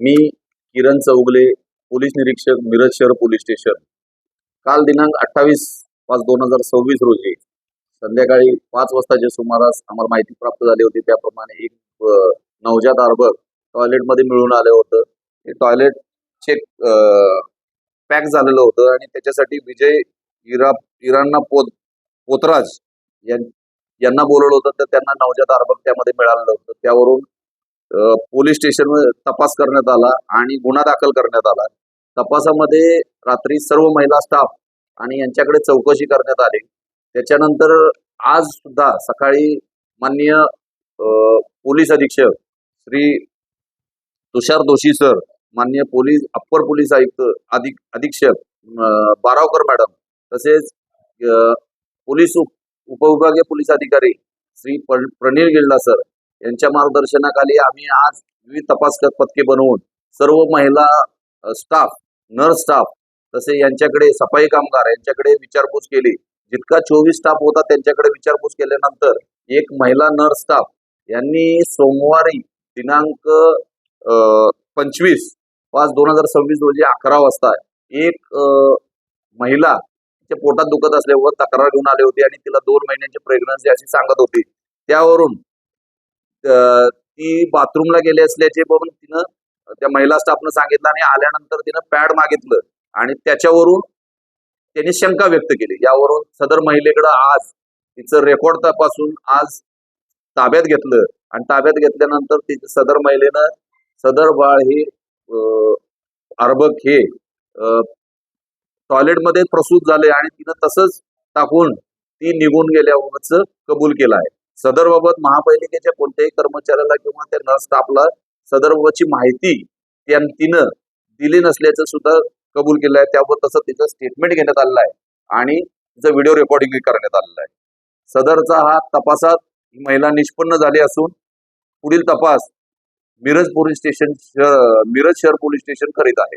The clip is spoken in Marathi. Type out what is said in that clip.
मी किरण चौगले, पोलीस निरीक्षक, मिरज शहर पोलीस स्टेशन. काल दिनांक 28/5/2026 रोजी संध्याकाळी 5 वाजताच्या सुमारास आम्हाला माहिती प्राप्त झाली होती. त्याप्रमाणे एक नवजात अर्भक टॉयलेटमध्ये मिळून आलं होतं. ते टॉयलेट चेक पॅक झालेलं होतं आणि त्याच्यासाठी विजय इराणा पोतराज यांना बोलवलं होतं. तर त्यांना नवजात अर्भक त्यामध्ये मिळालेलं होतं. त्यावरून पोलीस स्टेशनवर तपास करण्यात आला आणि गुन्हा दाखल करण्यात आला. तपासामध्ये रात्री सर्व महिला स्टाफ आणि यांच्याकडे चौकशी करण्यात आली. त्याच्यानंतर आज सुद्धा सकाळी माननीय पोलीस अधीक्षक श्री तुषार दोशी सर, माननीय अप्पर पोलीस आयुक्त अधीक्षक बारावकर मॅडम, तसेच पोलीस उपविभागीय पोलीस अधिकारी श्री प्रणील गिल्डा सर यांच्या मार्गदर्शनाखाली आम्ही आज विविध तपास पथके बनवून सर्व महिला स्टाफ, नर्स स्टाफ, तसे यांच्याकडे सफाई कामगार यांच्याकडे विचारपूस केली. जितका 24 स्टाफ होता त्यांच्याकडे विचारपूस केल्यानंतर एक महिला नर्स स्टाफ यांनी सोमवारी दिनांक 25/5/2026 रोजी 11 वाजता एक महिला तिच्या पोटात दुखत असल्यावर तक्रार घेऊन आली होती आणि तिला 2 महिन्यांची प्रेग्नन्सी अशी सांगत होती. त्यावरून ती बाथरूमला गेली असल्याचे बघून तिनं त्या महिला स्टाफनं सांगितलं आणि आल्यानंतर तिनं पॅड मागितलं आणि त्याच्यावरून त्यांनी शंका व्यक्त केली. यावरून सदर महिलेकडे आज तिचं रेकॉर्ड तपासून आज ताब्यात घेतलं आणि ताब्यात घेतल्यानंतर तिचं सदर महिलेनं सदर बाळ हे अर्भक हे टॉयलेटमध्ये प्रसूत झाले आणि तिनं तसंच टाकून ती निघून गेल्याचं कबूल केलं आहे. सदरबाबत महापालिकेच्या कोणत्याही कर्मचाऱ्याला किंवा त्या नर्स स्टाफला सदरबाबतची माहिती तिनं दिली नसल्याचं सुद्धा कबूल केलं आहे. त्यावर तसं तिचं स्टेटमेंट घेण्यात आलेलं आहे आणि तिचं व्हिडिओ रेकॉर्डिंग करण्यात आलेलं आहे. सदरचा हा तपासात ही महिला निष्पन्न झाली असून पुढील तपास मिरज शहर पोलीस स्टेशन करीत आहे.